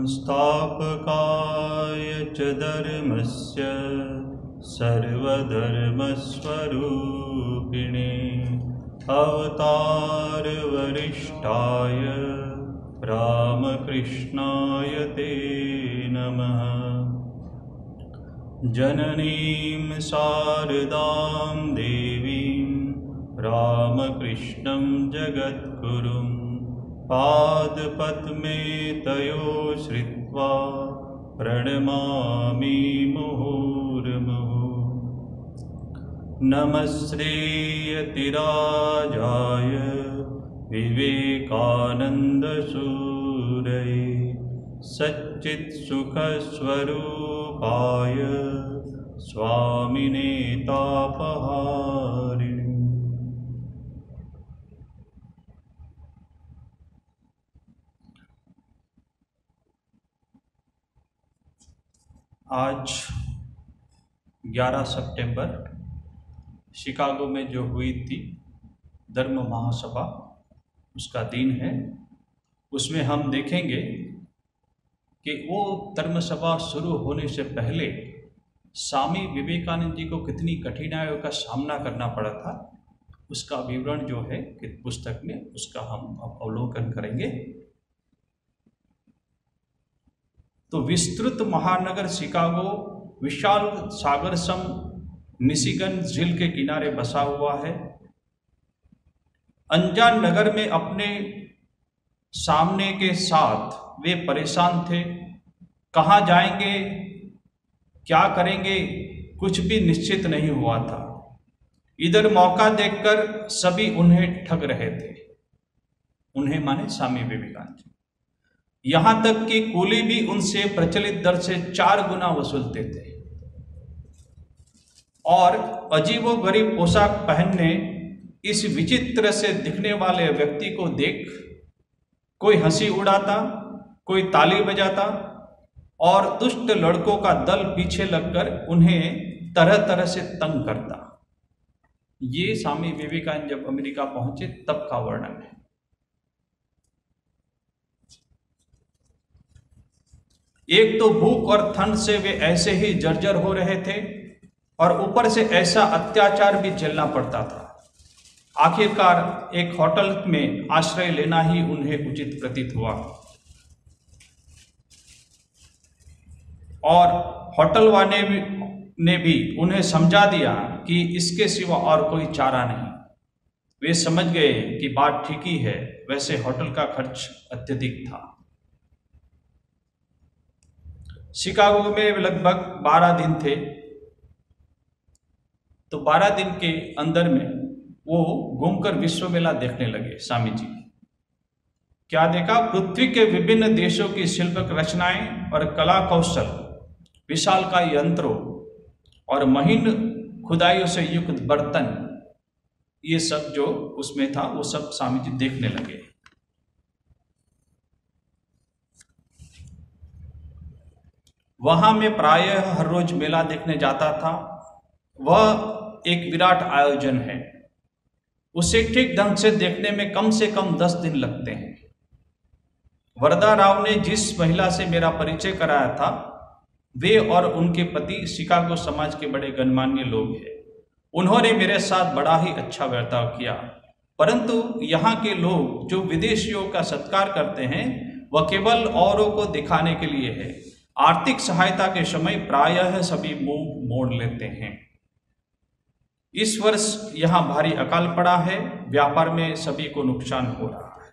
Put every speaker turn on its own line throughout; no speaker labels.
संस्थापकाय च धर्मस्य सर्वधर्मस्वरूपिणे अवतारवरिष्ठाय रामकृष्णाय ते नमः। जननीं शारदां देवीं रामकृष्णं जगद्गुरुं पादपद्मे तयो श्रित्वा प्रणमामि मुहुर्मुहुः। नमस्तेऽतिराजाय विवेकानन्दसूरये सच्चित्सुखस्वरूपाय स्वामिने तापहारिणे। आज 11 सितंबर शिकागो में जो हुई थी धर्म महासभा, उसका दिन है। उसमें हम देखेंगे कि वो धर्म सभा शुरू होने से पहले स्वामी विवेकानंद जी को कितनी कठिनाइयों का सामना करना पड़ा था, उसका विवरण जो है कि पुस्तक में, उसका हम अवलोकन करेंगे। तो विस्तृत महानगर शिकागो विशाल सागर सम मिशिगन झील के किनारे बसा हुआ है। अनजान नगर में अपने सामने के साथ वे परेशान थे। कहाँ जाएंगे, क्या करेंगे, कुछ भी निश्चित नहीं हुआ था। इधर मौका देखकर सभी उन्हें ठग रहे थे। उन्हें माने स्वामी विवेकानंद जी। यहाँ तक कि कूली भी उनसे प्रचलित दर से 4 गुना वसूलते थे और अजीबोगरीब पोशाक पहनने इस विचित्र से दिखने वाले व्यक्ति को देख कोई हंसी उड़ाता, कोई ताली बजाता और दुष्ट लड़कों का दल पीछे लगकर उन्हें तरह तरह से तंग करता। ये स्वामी विवेकानंद जब अमेरिका पहुंचे तब का वर्णन है। एक तो भूख और ठंड से वे ऐसे ही जर्जर हो रहे थे और ऊपर से ऐसा अत्याचार भी झेलना पड़ता था। आखिरकार एक होटल में आश्रय लेना ही उन्हें उचित प्रतीत हुआ और होटल वाले ने भी उन्हें समझा दिया कि इसके सिवा और कोई चारा नहीं। वे समझ गए कि बात ठीक ही है। वैसे होटल का खर्च अत्यधिक था। शिकागो में लगभग 12 दिन थे। तो 12 दिन के अंदर में वो घूमकर विश्व मेला देखने लगे। स्वामी जी क्या देखा? पृथ्वी के विभिन्न देशों की शिल्पक रचनाएं और कला कौशल, विशालकाय यंत्रों और महीन खुदाइयों से युक्त बर्तन, ये सब जो उसमें था वो सब स्वामी जी देखने लगे। वहां मैं प्रायः हर रोज मेला देखने जाता था। वह एक विराट आयोजन है। उसे ठीक ढंग से देखने में कम से कम 10 दिन लगते हैं। वरदा राव ने जिस महिला से मेरा परिचय कराया था, वे और उनके पति शिकागो समाज के बड़े गणमान्य लोग हैं। उन्होंने मेरे साथ बड़ा ही अच्छा बर्ताव किया। परंतु यहाँ के लोग जो विदेशियों का सत्कार करते हैं, वह केवल औरों को दिखाने के लिए है। आर्थिक सहायता के समय प्रायः सभी मुंह मोड़ लेते हैं। इस वर्ष यहाँ भारी अकाल पड़ा है। व्यापार में सभी को नुकसान हो रहा है।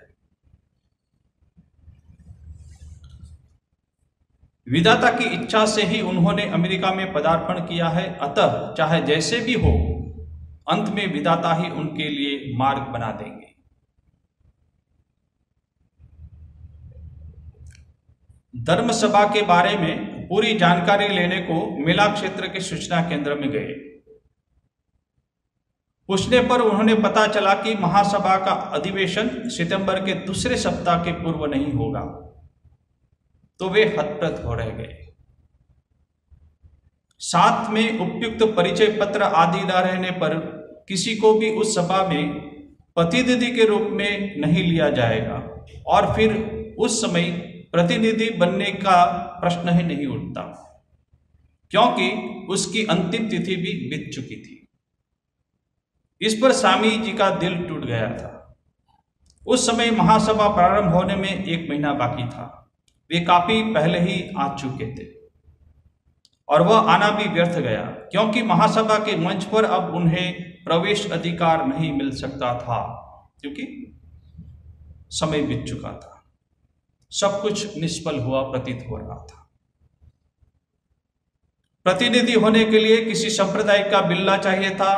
विधाता की इच्छा से ही उन्होंने अमेरिका में पदार्पण किया है। अतः चाहे जैसे भी हो, अंत में विधाता ही उनके लिए मार्ग बना देंगे। धर्म सभा के बारे में पूरी जानकारी लेने को मेला क्षेत्र के सूचना केंद्र में गए। पूछने पर उन्होंने पता चला कि महासभा का अधिवेशन सितंबर के दूसरे सप्ताह के पूर्व नहीं होगा। तो वे हतप्रभ हो रह गए। साथ में उपयुक्त परिचय पत्र आदि न रहने पर किसी को भी उस सभा में प्रतिनिधि के रूप में नहीं लिया जाएगा और फिर उस समय प्रतिनिधि बनने का प्रश्न ही नहीं उठता, क्योंकि उसकी अंतिम तिथि भी बीत चुकी थी। इस पर स्वामी जी का दिल टूट गया था। उस समय महासभा प्रारंभ होने में 1 महीना बाकी था। वे काफी पहले ही आ चुके थे और वह आना भी व्यर्थ गया, क्योंकि महासभा के मंच पर अब उन्हें प्रवेश अधिकार नहीं मिल सकता था, क्योंकि समय बीत चुका था। सब कुछ निष्फल हुआ प्रतीत हो रहा था। प्रतिनिधि होने के लिए किसी संप्रदाय का बिल्ला चाहिए था।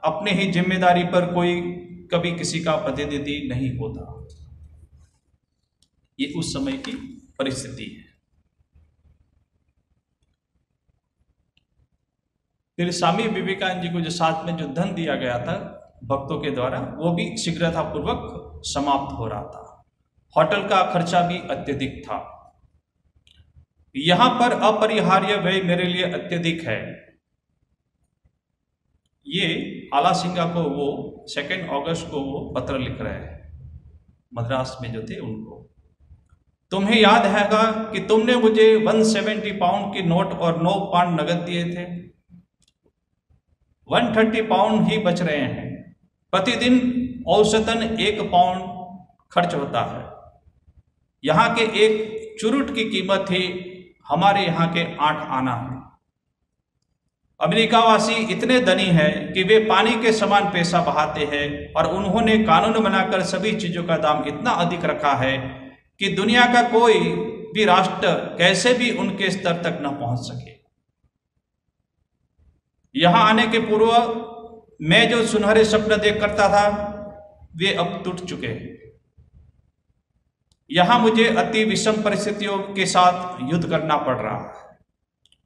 अपने ही जिम्मेदारी पर कोई कभी किसी का प्रतिनिधि नहीं होता। ये उस समय की परिस्थिति है। फिर स्वामी विवेकानंद जी को जो साथ में जो धन दिया गया था भक्तों के द्वारा, वो भी शीघ्रतापूर्वक समाप्त हो रहा था। होटल का खर्चा भी अत्यधिक था। यहां पर अपरिहार्य व्यय मेरे लिए अत्यधिक है। ये आला सिंगा को वो 2 अगस्त को वो पत्र लिख रहे हैं, मद्रास में जो थे उनको। तुम्हें याद हैगा कि तुमने मुझे 170 पाउंड के नोट और 9 पाउंड नगद दिए थे। 130 पाउंड ही बच रहे हैं। प्रतिदिन औसतन 1 पाउंड खर्च होता है। यहाँ के एक चुरुट की कीमत ही हमारे यहाँ के 8 आना है। अमेरिकावासी इतने धनी हैं कि वे पानी के समान पैसा बहाते हैं, और उन्होंने कानून बनाकर सभी चीजों का दाम इतना अधिक रखा है कि दुनिया का कोई भी राष्ट्र कैसे भी उनके स्तर तक न पहुंच सके। यहां आने के पूर्व मैं जो सुनहरे स्वप्न देख करता था वे अब टूट चुके हैं। यहां मुझे अति विषम परिस्थितियों के साथ युद्ध करना पड़ रहा है।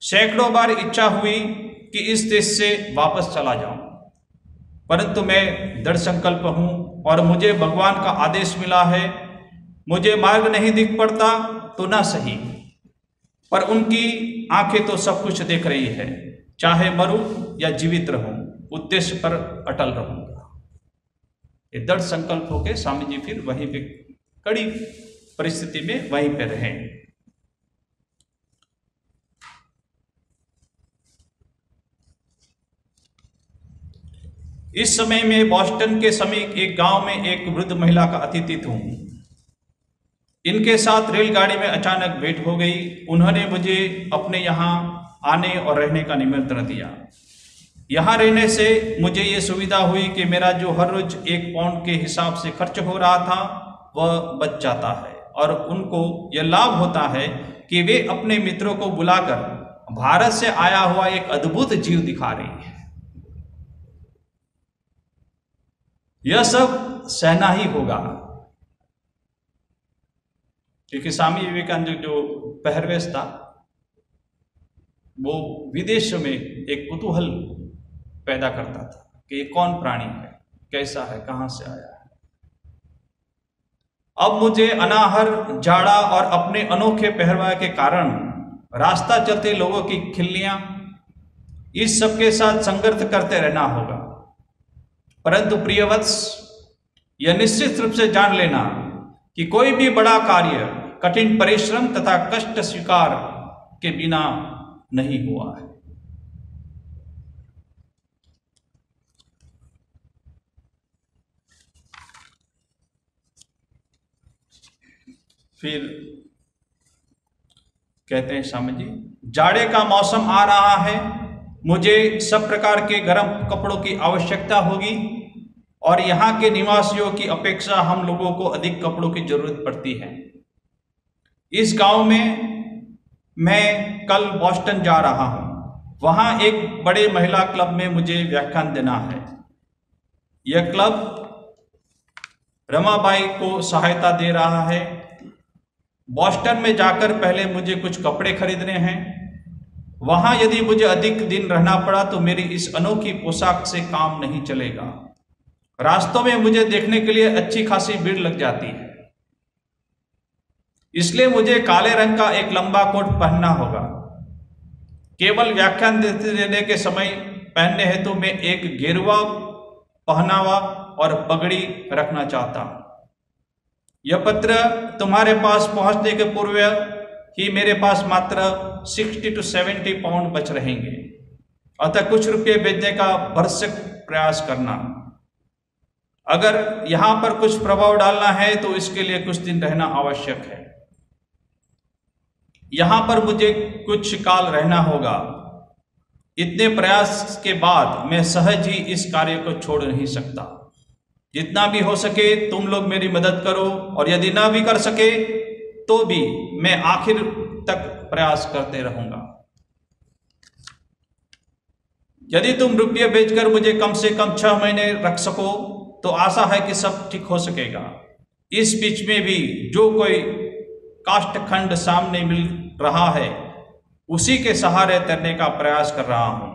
सैकड़ों बार इच्छा हुई कि इस देश से वापस चला जाऊं, परंतु मैं दृढ़ संकल्प हूं और मुझे भगवान का आदेश मिला है। मुझे मार्ग नहीं दिख पड़ता तो ना सही, पर उनकी आंखें तो सब कुछ देख रही है। चाहे मरूं या जीवित रहूं, उद्देश्य पर अटल रहूंगा। ये दृढ़ संकल्प होकर स्वामी जी फिर वहीं पे कड़ी परिस्थिति में वहीं पे रहे। इस समय में बॉस्टन के समीप एक गांव में एक वृद्ध महिला का अतिथि हूं। इनके साथ रेलगाड़ी में अचानक भेंट हो गई। उन्होंने मुझे अपने यहाँ आने और रहने का निमंत्रण दिया। यहाँ रहने से मुझे ये सुविधा हुई कि मेरा जो हर रोज 1 पाउंड के हिसाब से खर्च हो रहा था वह बच जाता है, और उनको यह लाभ होता है कि वे अपने मित्रों को बुलाकर भारत से आया हुआ एक अद्भुत जीव दिखा रही है। यह सब सहना ही होगा, क्योंकि स्वामी विवेकानंद जो पहरवेश था वो विदेशों में एक कुतूहल पैदा करता था कि ये कौन प्राणी है, कैसा है, कहां से आया है। अब मुझे अनाहर, जाड़ा और अपने अनोखे पहरवा के कारण रास्ता चलते लोगों की खिल्लियां, इस सब के साथ संघर्ष करते रहना होगा। परंतु प्रियवत्स, यह निश्चित रूप से जान लेना कि कोई भी बड़ा कार्य कठिन परिश्रम तथा कष्ट स्वीकार के बिना नहीं हुआ है। फिर कहते हैं स्वामी जी, जाड़े का मौसम आ रहा है। मुझे सब प्रकार के गर्म कपड़ों की आवश्यकता होगी, और यहाँ के निवासियों की अपेक्षा हम लोगों को अधिक कपड़ों की जरूरत पड़ती है। इस गांव में मैं कल बॉस्टन जा रहा हूँ। वहाँ एक बड़े महिला क्लब में मुझे व्याख्यान देना है। यह क्लब रमाबाई को सहायता दे रहा है। बॉस्टन में जाकर पहले मुझे कुछ कपड़े खरीदने हैं। वहाँ यदि मुझे अधिक दिन रहना पड़ा तो मेरी इस अनोखी पोशाक से काम नहीं चलेगा। रास्तों में मुझे देखने के लिए अच्छी खासी भीड़ लग जाती है, इसलिए मुझे काले रंग का एक लंबा कोट पहनना होगा। केवल व्याख्यान देने के समय पहनने हेतु मैं एक गेरुआ पहनावा और पगड़ी रखना चाहता हूं। यह पत्र तुम्हारे पास पहुंचने के पूर्व ही मेरे पास मात्र 60 to 70 पाउंड बच रहेंगे, अतः कुछ रुपये भेजने का भरसक प्रयास करना। अगर यहां पर कुछ प्रभाव डालना है तो इसके लिए कुछ दिन रहना आवश्यक है। यहां पर मुझे कुछ काल रहना होगा। इतने प्रयास के बाद मैं सहज ही इस कार्य को छोड़ नहीं सकता। जितना भी हो सके तुम लोग मेरी मदद करो, और यदि ना भी कर सके तो भी मैं आखिर तक प्रयास करते रहूंगा। यदि तुम रुपये भेजकर मुझे कम से कम 6 महीने रख सको तो आशा है कि सब ठीक हो सकेगा। इस बीच में भी जो कोई काष्ठखंड सामने मिल रहा है उसी के सहारे तैरने का प्रयास कर रहा हूं।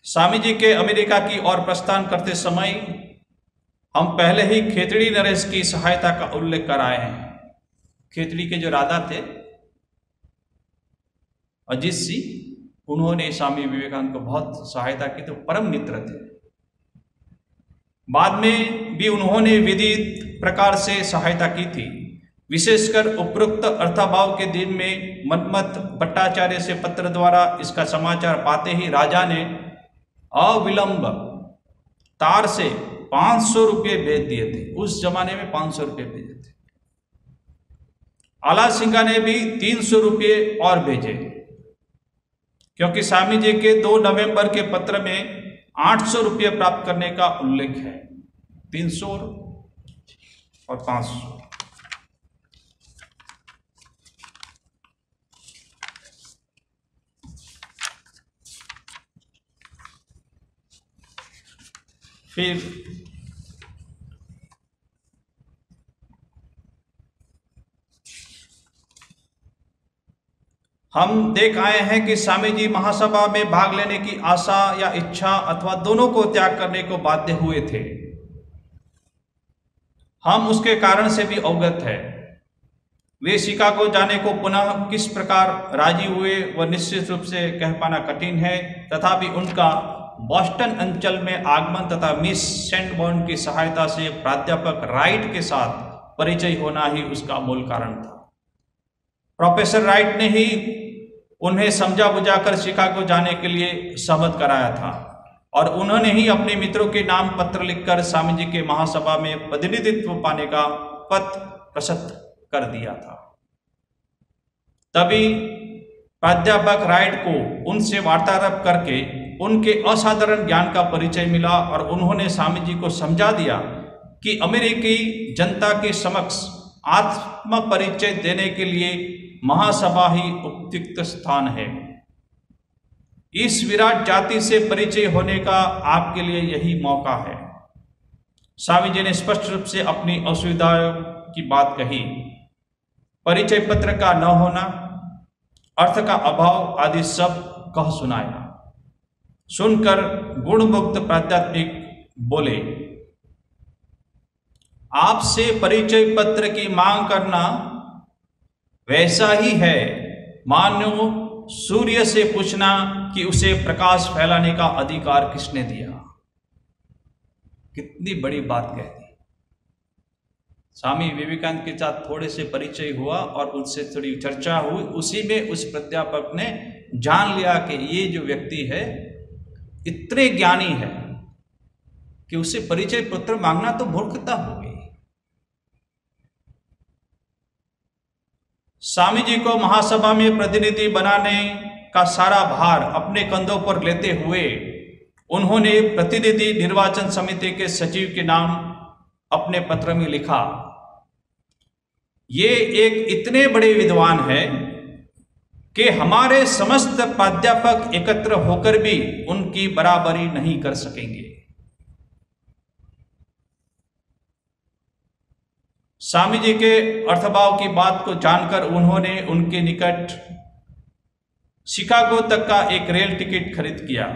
स्वामी जी के अमेरिका की ओर प्रस्थान करते समय हम पहले ही खेतड़ी नरेश की सहायता का उल्लेख कर आए हैं। खेतड़ी के जो राजा थे अजीत सिंह, उन्होंने स्वामी विवेकानंद को बहुत सहायता की, तो परम मित्र थे। बाद में भी उन्होंने विधित प्रकार से सहायता की थी। विशेषकर उपरोक्त अर्थाभाव के दिन में मनमत भट्टाचार्य से पत्र द्वारा इसका समाचार पाते ही राजा ने अविलंब तार से 500 रुपये भेज दिए थे। उस जमाने में 500 रुपये भेजे थे। आला सिंघा ने भी 300 रुपये और भेजे, क्योंकि स्वामी जी के 2 नवंबर के पत्र में 800 रुपये प्राप्त करने का उल्लेख है। 300 और 500। फिर हम देख आए हैं कि स्वामी जी महासभा में भाग लेने की आशा या इच्छा अथवा दोनों को त्याग करने को बाध्य हुए थे। हम उसके कारण से भी अवगत है। वे शिकागो जाने को पुनः किस प्रकार राजी हुए वह निश्चित रूप से कह पाना कठिन है, तथापि उनका बॉस्टन अंचल में आगमन तथा मिस सेंटबर्न की सहायता से प्राध्यापक राइट के साथ परिचय होना ही उसका मूल कारण था। प्रोफेसर राइट ने ही उन्हें समझा बुझाकर शिकागो जाने के लिए सहमत कराया था, और उन्होंने ही अपने मित्रों के नाम पत्र लिखकर स्वामी जी के महासभा में प्रतिनिधित्व पाने का पत्र प्रशस्त कर दिया था। तभी प्राध्यापक राइट को उनसे वार्तालाप करके उनके असाधारण ज्ञान का परिचय मिला, और उन्होंने स्वामी जी को समझा दिया कि अमेरिकी जनता के समक्ष आत्म परिचय देने के लिए महासभा ही उपयुक्त स्थान है। इस विराट जाति से परिचय होने का आपके लिए यही मौका है। स्वामी जी ने स्पष्ट रूप से अपनी असुविधाओं की बात कही। परिचय पत्र का न होना, अर्थ का अभाव आदि सब कह सुनाया। सुनकर गुणमुक्त प्राध्यात्मिक बोले, आपसे परिचय पत्र की मांग करना वैसा ही है मानो सूर्य से पूछना कि उसे प्रकाश फैलाने का अधिकार किसने दिया। कितनी बड़ी बात कह दी। स्वामी विवेकानंद के साथ थोड़े से परिचय हुआ और उनसे थोड़ी चर्चा हुई, उसी में उस प्राध्यापक ने जान लिया कि ये जो व्यक्ति है इतने ज्ञानी है कि उससे परिचय पत्र मांगना तो मूर्खता हो गई। स्वामी जी को महासभा में प्रतिनिधि बनाने का सारा भार अपने कंधों पर लेते हुए उन्होंने प्रतिनिधि निर्वाचन समिति के सचिव के नाम अपने पत्र में लिखा, ये एक इतने बड़े विद्वान हैं कि हमारे समस्त प्राध्यापक एकत्र होकर भी उनकी बराबरी नहीं कर सकेंगे। स्वामी जी के अर्थभाव की बात को जानकर उन्होंने उनके निकट शिकागो तक का एक रेल टिकट खरीद किया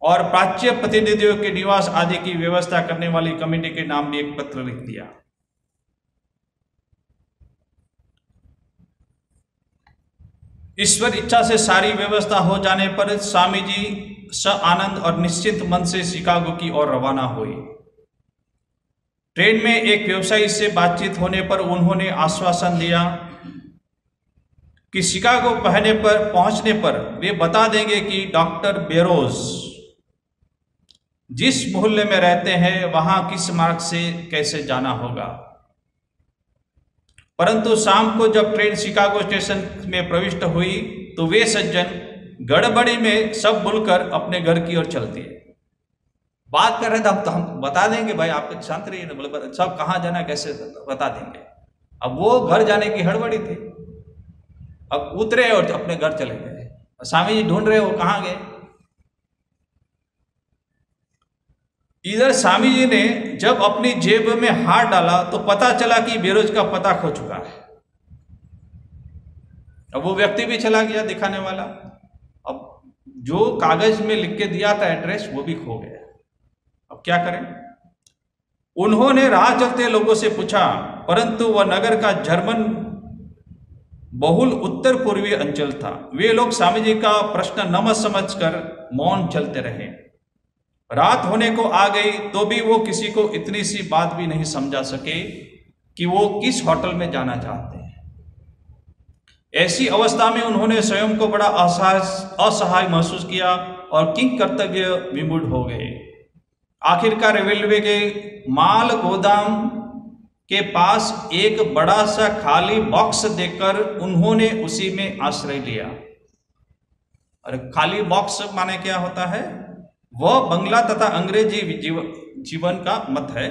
और प्राच्य प्रतिनिधियों के निवास आदि की व्यवस्था करने वाली कमेटी के नाम भी एक पत्र लिख दिया। ईश्वर इच्छा से सारी व्यवस्था हो जाने पर स्वामी जी आनंद और निश्चिंत मन से शिकागो की ओर रवाना हुई। ट्रेन में एक व्यवसायी से बातचीत होने पर उन्होंने आश्वासन दिया कि शिकागो पहुंचने पर वे बता देंगे कि डॉक्टर बेरोज जिस मोहल्ले में रहते हैं वहां किस मार्ग से कैसे जाना होगा। परंतु शाम को जब ट्रेन शिकागो स्टेशन में प्रविष्ट हुई तो वे सज्जन गड़बड़ी में सब भूलकर अपने घर की ओर चल दिए। बात कर रहे थे हम बता देंगे भाई, आप शांत रहिए, बोले सब कहाँ जाना कैसे बता देंगे। अब वो घर जाने की हड़बड़ी थी, अब उतरे और अपने घर चले गए। स्वामी जी ढूंढ रहे हो कहाँ गए। इधर स्वामी जी ने जब अपनी जेब में हाथ डाला तो पता चला कि बेरोज का पता खो चुका है। अब वो व्यक्ति भी चला गया दिखाने वाला, अब जो कागज में लिख के दिया था एड्रेस वो भी खो गया। अब क्या करें। उन्होंने राह चलते लोगों से पूछा, परंतु वह नगर का जर्मन बहुल उत्तर पूर्वी अंचल था। वे लोग स्वामी जी का प्रश्न न समझकर मौन चलते रहे। रात होने को आ गई तो भी वो किसी को इतनी सी बात भी नहीं समझा सके कि वो किस होटल में जाना चाहते हैं। ऐसी अवस्था में उन्होंने स्वयं को बड़ा असहाय महसूस किया और किंग कर्तव्य विमूढ़ हो गए। आखिरकार रेलवे के माल गोदाम के पास एक बड़ा सा खाली बॉक्स देखकर उन्होंने उसी में आश्रय लिया। और खाली बॉक्स माने क्या होता है, वह बंगला तथा अंग्रेजी जीवन का मत है।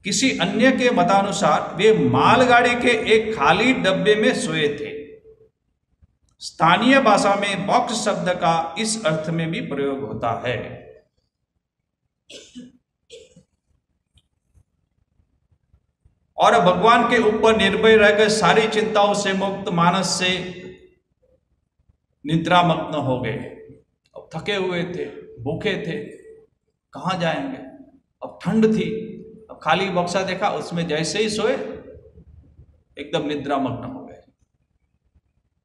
किसी अन्य के मतानुसार वे मालगाड़ी के एक खाली डब्बे में सोए थे। स्थानीय भाषा में बॉक्स शब्द का इस अर्थ में भी प्रयोग होता है। और भगवान के ऊपर निर्भय रहकर सारी चिंताओं से मुक्त मानस से निद्रामग्न हो गए। अब थके हुए थे, भूखे थे, कहाँ जाएंगे। अब ठंड थी, अब खाली बक्सा देखा, उसमें जैसे ही सोए एकदम निद्रामग्न हो गए।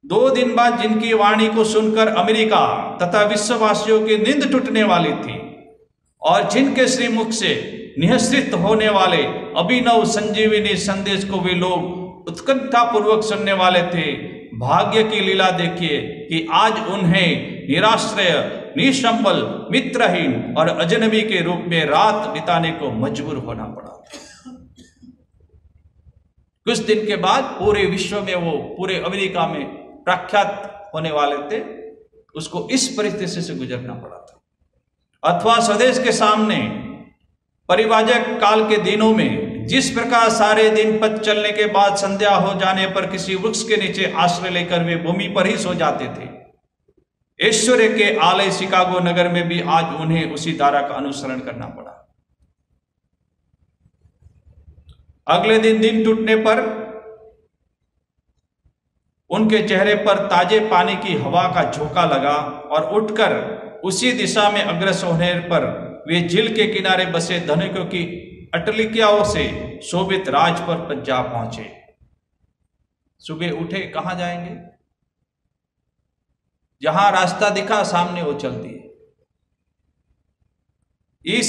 2 दिन बाद जिनकी वाणी को सुनकर अमेरिका तथा विश्ववासियों की नींद टूटने वाली थी और जिनके श्रीमुख से निःसृत होने वाले अभिनव संजीवनी संदेश को वे लोग उत्कंठा पूर्वक सुनने वाले थे, भाग्य की लीला देखिए कि आज उन्हें निराश्रय, निसंबल, मित्रहीन और अजनबी के रूप में रात बिताने को मजबूर होना पड़ा। कुछ दिन के बाद पूरे विश्व में, वो पूरे अमेरिका में प्रख्यात होने वाले थे, उसको इस परिस्थिति से गुजरना पड़ा था। अथवा स्वदेश के सामने परिवाजक काल के दिनों में जिस प्रकार सारे दिन पथ चलने के बाद संध्या हो जाने पर किसी वृक्ष के नीचे आश्रय लेकर वे भूमि पर ही सो जाते थे, ऐश्वर्य के आलय शिकागो नगर में भी आज उन्हें उसी धारा का अनुसरण करना पड़ा। अगले दिन टूटने पर उनके चेहरे पर ताजे पानी की हवा का झोंका लगा और उठकर उसी दिशा में अग्रसर होने पर वे झील के किनारे बसे धनिकों की अटलिकियाओं से शोभित राज पर जा पहुंचे। सुबह उठे, कहां जाएंगे। जहां रास्ता दिखा सामने वो चल दिए। इस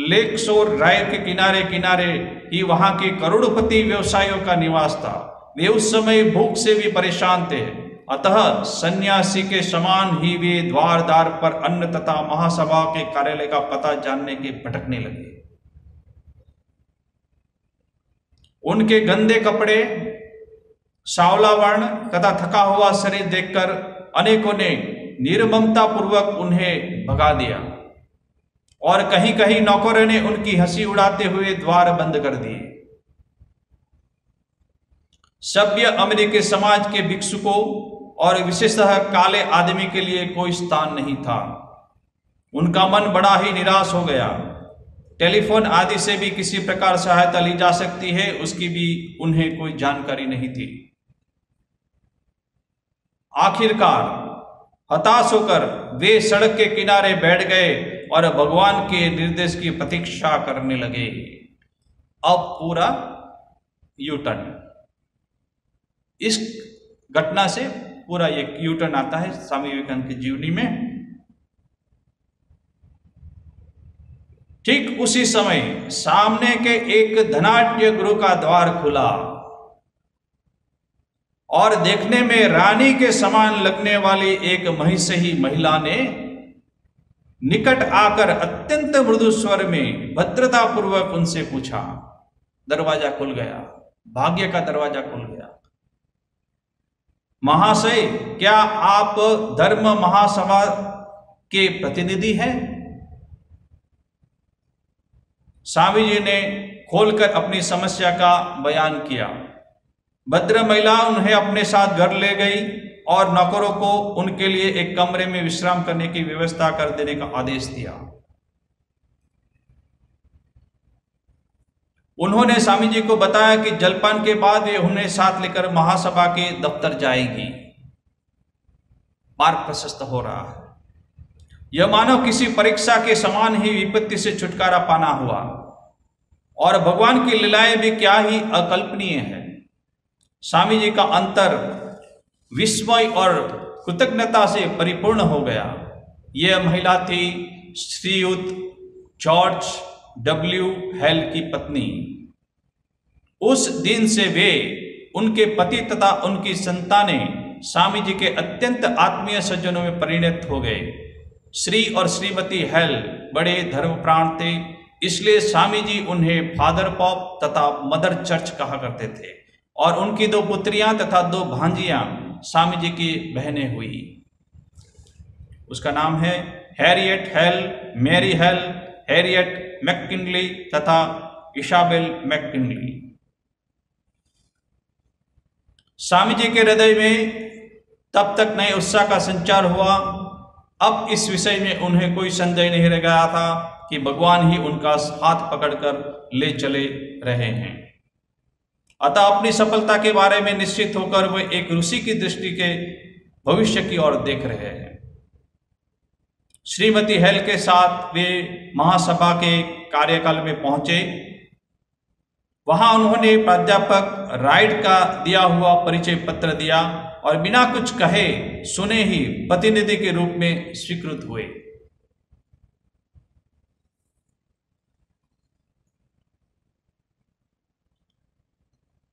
लेक शोर ड्राइव के किनारे किनारे ही वहां के करोड़पति व्यवसायियों का निवास था। वे उस समय भूख से भी परेशान थे, अतः सन्यासी के समान ही वे द्वार द्वार पर अन्न तथा महासभा के कार्यालय का पता जानने के भटकने लगे। उनके गंदे कपड़े, सांवला वर्ण तथा थका हुआ शरीर देखकर अनेकों ने निर्ममता पूर्वक उन्हें भगा दिया और कहीं कहीं नौकरों ने उनकी हंसी उड़ाते हुए द्वार बंद कर दिए। सभ्य अमेरिकी समाज के भिक्षुकों और विशेषतः काले आदमी के लिए कोई स्थान नहीं था। उनका मन बड़ा ही निराश हो गया। टेलीफोन आदि से भी किसी प्रकार सहायता ली जा सकती है, उसकी भी उन्हें कोई जानकारी नहीं थी। आखिरकार हताश होकर वे सड़क के किनारे बैठ गए और भगवान के निर्देश की प्रतीक्षा करने लगे। अब पूरा यूटर्न, इस घटना से पूरा एक यूटर्न आता है स्वामी विवेकानंद की जीवनी में। ठीक उसी समय सामने के एक धनाढ्य गृह का द्वार खुला और देखने में रानी के समान लगने वाली एक महिषी महिला ने निकट आकर अत्यंत मृदु स्वर में भद्रता पूर्वक उनसे पूछा। दरवाजा खुल गया, भाग्य का दरवाजा खुल गया। महाशय, क्या आप धर्म महासभा के प्रतिनिधि हैं? स्वामी जी ने खोलकर अपनी समस्या का बयान किया। भद्र महिला उन्हें अपने साथ घर ले गई और नौकरों को उनके लिए एक कमरे में विश्राम करने की व्यवस्था कर देने का आदेश दिया। उन्होंने स्वामी जी को बताया कि जलपान के बाद वे उन्हें साथ लेकर महासभा के दफ्तर जाएगी। मार्ग प्रशस्त हो रहा है। यह मानो किसी परीक्षा के समान ही विपत्ति से छुटकारा पाना हुआ, और भगवान की लीलाएं भी क्या ही अकल्पनीय है। स्वामी जी का अंतर विस्मय और कृतज्ञता से परिपूर्ण हो गया। यह महिला थी श्रीयुत जॉर्ज डब्ल्यू हेल की पत्नी। उस दिन से वे, उनके पति तथा उनकी संतानें स्वामी जी के अत्यंत आत्मीय सज्जनों में परिणत हो गए। श्री और श्रीमती हेल बड़े धर्मप्राण थे, इसलिए स्वामी जी उन्हें फादर पॉप तथा मदर चर्च कहा करते थे, और उनकी 2 पुत्रियां तथा 2 भांजियां स्वामी जी की बहनें हुई। उसका नाम है Harriet Hale, Mary Hale, Harriet McKinley तथा इसाबेल मैककिनली। स्वामी जी के हृदय में तब तक नए उत्साह का संचार हुआ। अब इस विषय में उन्हें कोई संदेह नहीं रह गया था कि भगवान ही उनका हाथ पकड़कर ले चले रहे हैं। अतः अपनी सफलता के बारे में निश्चित होकर वे एक ऋषि की दृष्टि के भविष्य की ओर देख रहे हैं। श्रीमती हेल के साथ वे महासभा के कार्यकाल में पहुंचे। वहां उन्होंने प्राध्यापक राइट का दिया हुआ परिचय पत्र दिया और बिना कुछ कहे सुने ही प्रतिनिधि के रूप में स्वीकृत हुए।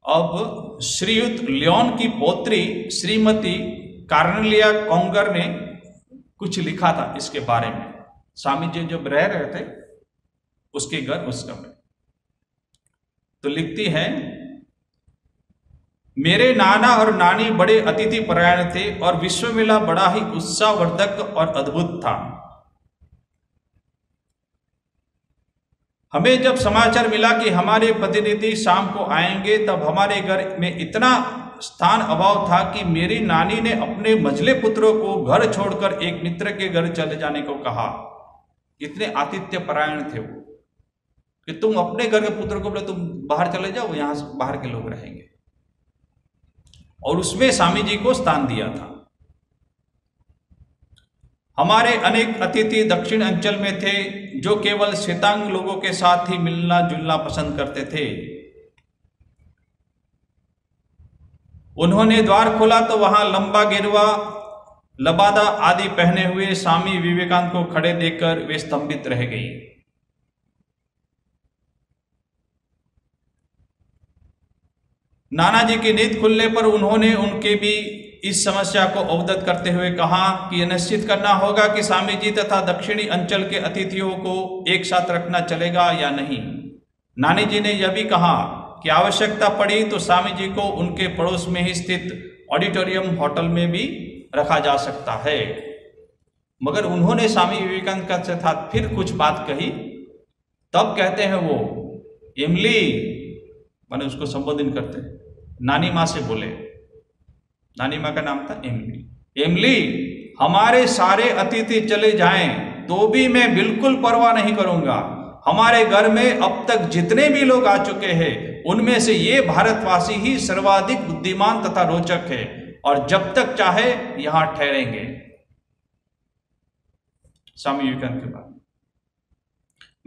अब श्रीयुत लियोन की पौत्री श्रीमती कार्नेलिया कोंगर ने कुछ लिखा था इसके बारे में। स्वामी जी जब रह रहे थे उसके घर उस कमरे, तो लिखती है, मेरे नाना और नानी बड़े अतिथि परायण थे और विश्व मेला बड़ा ही उत्साहवर्धक और अद्भुत था। हमें जब समाचार मिला कि हमारे प्रतिनिधि शाम को आएंगे, तब हमारे घर में इतना स्थान अभाव था कि मेरी नानी ने अपने मझले पुत्रों को घर छोड़कर एक मित्र के घर चले जाने को कहा। इतने आतिथ्य परायण थे वो कि तुम अपने घर के पुत्र को बोले तुम बाहर चले जाओ, यहां से बाहर के लोग रहेंगे, और उसमें स्वामी जी को स्थान दिया था। हमारे अनेक अतिथि दक्षिण अंचल में थे जो केवल श्वेतांग लोगों के साथ ही मिलना जुलना पसंद करते थे। उन्होंने द्वार खोला तो वहां लंबा गिरवा, लबादा आदि पहने हुए स्वामी विवेकानंद को खड़े देखकर वे स्तंभित रह गई। नाना जी की नींद खुलने पर उन्होंने उनके भी इस समस्या को अवगत करते हुए कहा कि यह निश्चित करना होगा कि स्वामी जी तथा दक्षिणी अंचल के अतिथियों को एक साथ रखना चलेगा या नहीं। नानी जी ने यह भी कहा कि आवश्यकता पड़ी तो स्वामी जी को उनके पड़ोस में ही स्थित ऑडिटोरियम होटल में भी रखा जा सकता है। मगर उन्होंने स्वामी विवेकानंद के साथ फिर कुछ बात कही। तब कहते हैं वो, इमली, माने उसको संबोधन करते हैं, नानी माँ से बोले, नानी माँ का नाम था इमली, इमली, हमारे सारे अतिथि चले जाएं तो भी मैं बिल्कुल परवाह नहीं करूंगा। हमारे घर में अब तक जितने भी लोग आ चुके हैं उनमें से ये भारतवासी ही सर्वाधिक बुद्धिमान तथा रोचक है, और जब तक चाहे यहां ठहरेंगे। स्वामी विवेकानंद के बाद,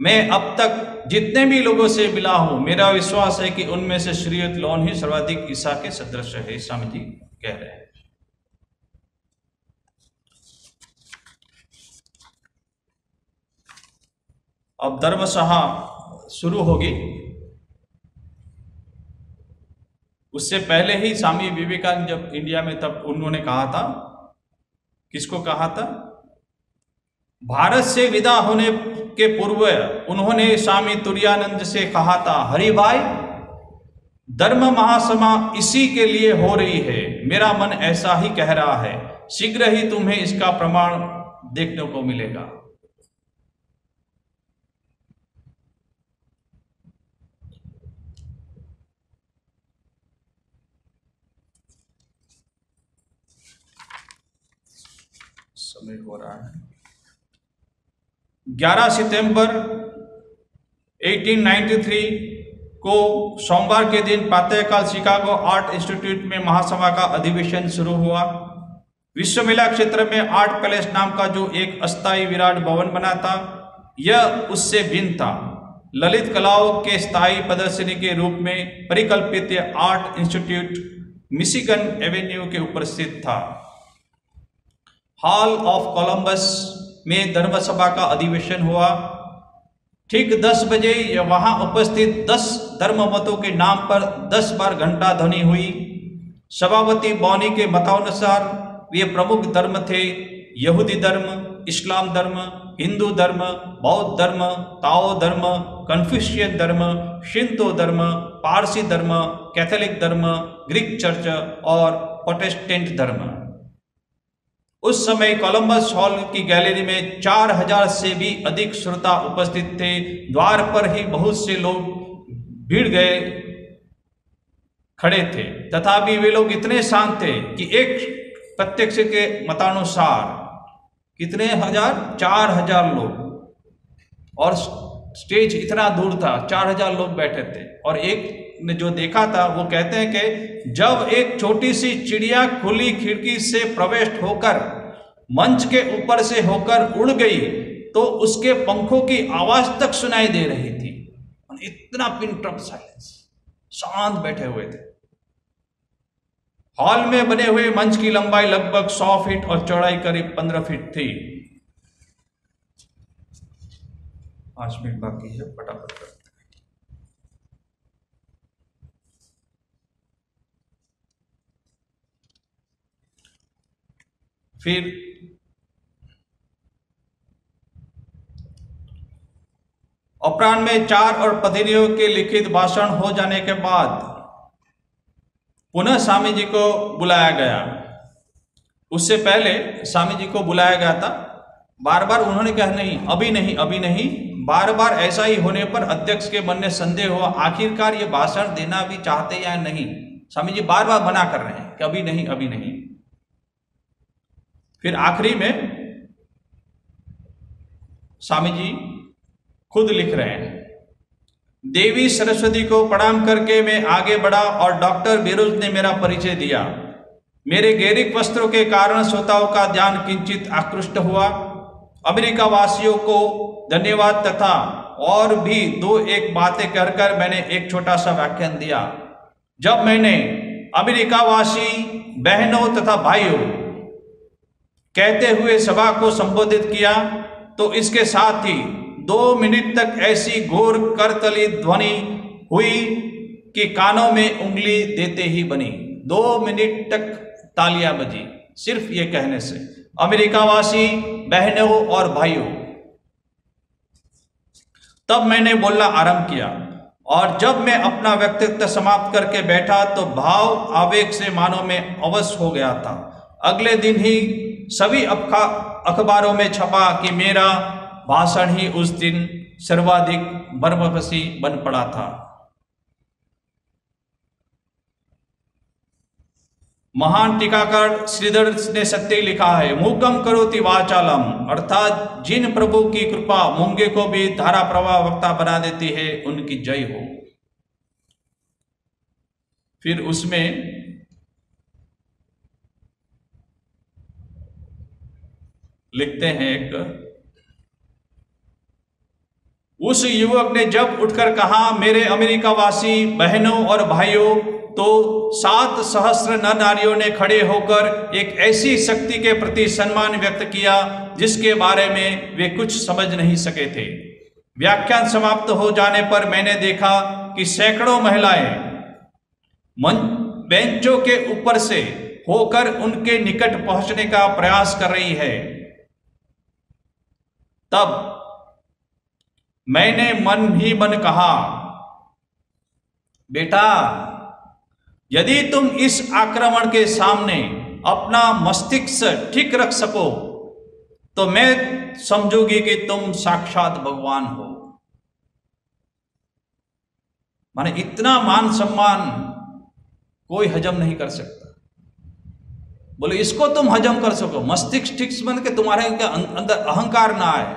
मैं अब तक जितने भी लोगों से मिला हूं, मेरा विश्वास है कि उनमें से श्रीयुत लोन ही सर्वाधिक ईसा के सदृश है, स्वामी जी कह रहे हैं। अब धर्मसभा शुरू होगी। उससे पहले ही स्वामी विवेकानंद जब इंडिया में, तब उन्होंने कहा था, किसको कहा था? भारत से विदा होने के पूर्व उन्होंने स्वामी तुरानंद से कहा था, हरि भाई, धर्म महासभा इसी के लिए हो रही है, मेरा मन ऐसा ही कह रहा है, शीघ्र ही तुम्हें इसका प्रमाण देखने को मिलेगा। समय हो रहा है। 11 सितंबर 1893 को सोमवार के दिन प्रातःकाल शिकागो आर्ट इंस्टीट्यूट में महासभा का अधिवेशन शुरू हुआ। विश्व मेला क्षेत्र में आर्ट पैलेस नाम का जो एक अस्थायी विराट भवन बना था, यह उससे भिन्न था। ललित कलाओं के स्थायी प्रदर्शनी के रूप में परिकल्पित आर्ट इंस्टीट्यूट मिशिगन एवेन्यू के ऊपर स्थित था। हॉल ऑफ कोलंबस में धर्मसभा का अधिवेशन हुआ। ठीक 10 बजे वहां उपस्थित 10 धर्ममतों के नाम पर 10 बार घंटा ध्वनि हुई। सभापति बौनी के मतानुसार वे प्रमुख धर्म थे: यहूदी धर्म, इस्लाम धर्म, हिंदू धर्म, बौद्ध धर्म, ताओ धर्म, कन्फ्यूशियन धर्म, शिंतो धर्म, पारसी धर्म, कैथोलिक धर्म, ग्रीक चर्च और प्रोटेस्टेंट धर्म। उस समय कोलंबस हॉल की गैलरी में 4000 से भी अधिक श्रोता उपस्थित थे। द्वार पर ही बहुत से लोग भीड़ गए खड़े थे, तथापि वे लोग इतने शांत थे कि एक प्रत्यक्ष के मतानुसार कितने हजार, 4000 लोग, और स्टेज इतना दूर था, 4000 लोग बैठे थे। और एक ने जो देखा था वो कहते हैं कि जब एक छोटी सी चिड़िया खुली खिड़की से प्रवेश होकर मंच के ऊपर से होकर उड़ गई तो उसके पंखों की आवाज तक सुनाई दे रही थी। इतना पिन ड्रॉप साइलेंस, शांत बैठे हुए थे। हॉल में बने हुए मंच की लंबाई लगभग 100 फीट और चौड़ाई करीब 15 फीट थी। 5 मिनट बाकी है, फटाफट करते हैं। फिर अपराह्न में 4 और पत्नियों के लिखित भाषण हो जाने के बाद पुनः स्वामी जी को बुलाया गया। उससे पहले स्वामी जी को बुलाया गया था, बार बार उन्होंने कहा नहीं, अभी नहीं, अभी नहीं। बार बार ऐसा ही होने पर अध्यक्ष के मन में संदेह हुआ, आखिरकार ये भाषण देना भी चाहते या नहीं। स्वामी जी बार बार मना कर रहे हैं कि अभी नहीं, अभी नहीं। फिर आखिरी में स्वामी जी खुद लिख रहे हैं, देवी सरस्वती को प्रणाम करके मैं आगे बढ़ा और डॉक्टर बेरोज ने मेरा परिचय दिया। मेरे गैरिक वस्त्रों के कारण श्रोताओं का ध्यान किंचित आकृष्ट हुआ। अमेरिका वासियों को धन्यवाद तथा और भी 2-1 बातें कहकर मैंने एक छोटा सा व्याख्यान दिया। जब मैंने अमेरिका वासी बहनों तथा भाइयों कहते हुए सभा को संबोधित किया तो इसके साथ ही 2 मिनट तक ऐसी घोर करतली ध्वनि हुई कि कानों में उंगली देते ही बनी। 2 मिनट तक तालियां बजी सिर्फ ये कहने से। अमेरिकावासी बहनों और भाइयों, तब मैंने बोलना आरंभ किया और जब मैं अपना व्यक्तित्व समाप्त करके बैठा तो भाव आवेग से मानो मैं अवश हो गया था। अगले दिन ही सभी अखबारों में छपा कि मेरा भाषण ही उस दिन सर्वाधिक मर्मस्पर्शी बन पड़ा था। महान टीकाकार श्रीधर ने सत्य लिखा है, मूकम करोति वाचालम, अर्थात जिन प्रभु की कृपा मूंगे को भी धारा प्रवाह वक्ता बना देती है, उनकी जय हो। फिर उसमें लिखते हैं एक, उस युवक ने जब उठकर कहा, मेरे अमेरिकावासी बहनों और भाइयों, तो 7 सहस्र नर नारियों ने खड़े होकर एक ऐसी शक्ति के प्रति सम्मान व्यक्त किया जिसके बारे में वे कुछ समझ नहीं सके थे। व्याख्यान समाप्त हो जाने पर मैंने देखा कि सैकड़ों महिलाएं बेंचों के ऊपर से होकर उनके निकट पहुंचने का प्रयास कर रही है। तब मैंने मन ही मन कहा, बेटा, यदि तुम इस आक्रमण के सामने अपना मस्तिष्क ठीक रख सको तो मैं समझूंगी कि तुम साक्षात भगवान हो। माने इतना मान सम्मान कोई हजम नहीं कर सकता। बोले इसको तुम हजम कर सको, मस्तिष्क ठीक बन के तुम्हारे अंदर अहंकार ना आए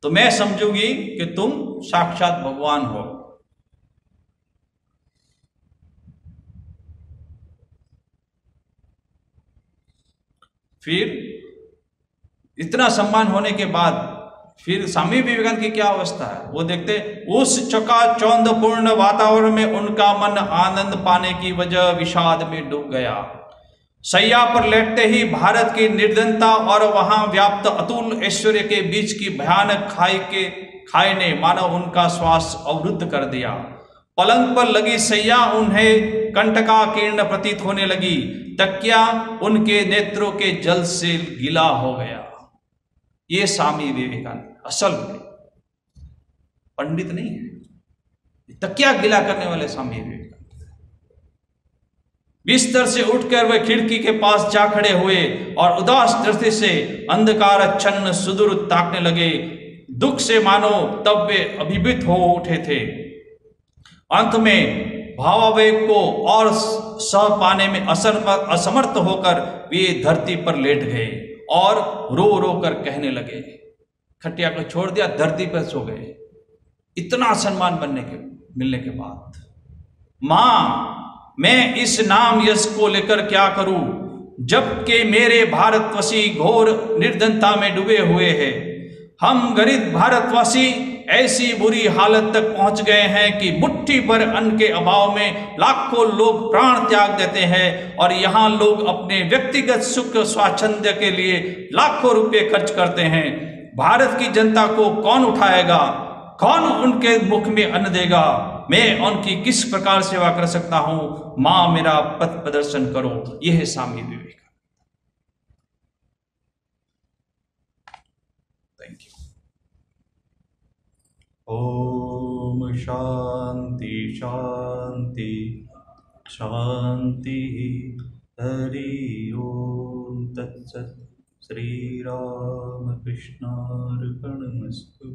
तो मैं समझूंगी कि तुम साक्षात भगवान हो। फिर इतना सम्मान होने के बाद फिर स्वामी विवेकानंद की क्या अवस्था है वो देखते। उस चकाचौंध पूर्ण वातावरण में उनका मन आनंद पाने की वजह विषाद में डूब गया। सैया पर लेटते ही भारत की निर्धनता और वहां व्याप्त अतुल ऐश्वर्य के बीच की भयानक खाई ने मानो उनका श्वास अवरुद्ध कर दिया। पलंग पर लगी सैया उन्हें कंटकाकीर्ण प्रतीत होने लगी। तकिया उनके नेत्रों के जल से गीला हो गया। ये स्वामी विवेकानंद असल में पंडित नहीं है, तकिया गीला करने वाले स्वामी विवेकानंद। बिस्तर से उठकर वे खिड़की के पास जा खड़े हुए और उदास दृष्टि से अंधकारच्छन्न सुदूर ताकने लगे। दुख से मानो तब वे अभिभूत हो उठे थे। अंत में भावावेग को और सह पाने में असमर्थ होकर वे धरती पर लेट गए और रो रो कर कहने लगे। खटिया को छोड़ दिया, धरती पर सो गए। इतना सम्मान मिलने के बाद, मां, मैं इस नाम यश को लेकर क्या करूं, जबकि मेरे भारतवासी घोर निर्धनता में डूबे हुए हैं। हम गरीब भारतवासी ऐसी बुरी हालत तक पहुंच गए हैं कि मुट्ठी भर अन्न के अभाव में लाखों लोग प्राण त्याग देते हैं और यहाँ लोग अपने व्यक्तिगत सुख स्वाच्छंद्य के लिए लाखों रुपए खर्च करते हैं। भारत की जनता को कौन उठाएगा, कौन उनके मुख में अन्न देगा? मैं उनकी किस प्रकार सेवा कर सकता हूं? मां, मेरा पथ प्रदर्शन करो। यह है स्वामी विवेकानंद। Thank you. ओम शांति शांति शांति। हरि ओम तत्सत्। श्री राम कृष्णार्पणमस्तु।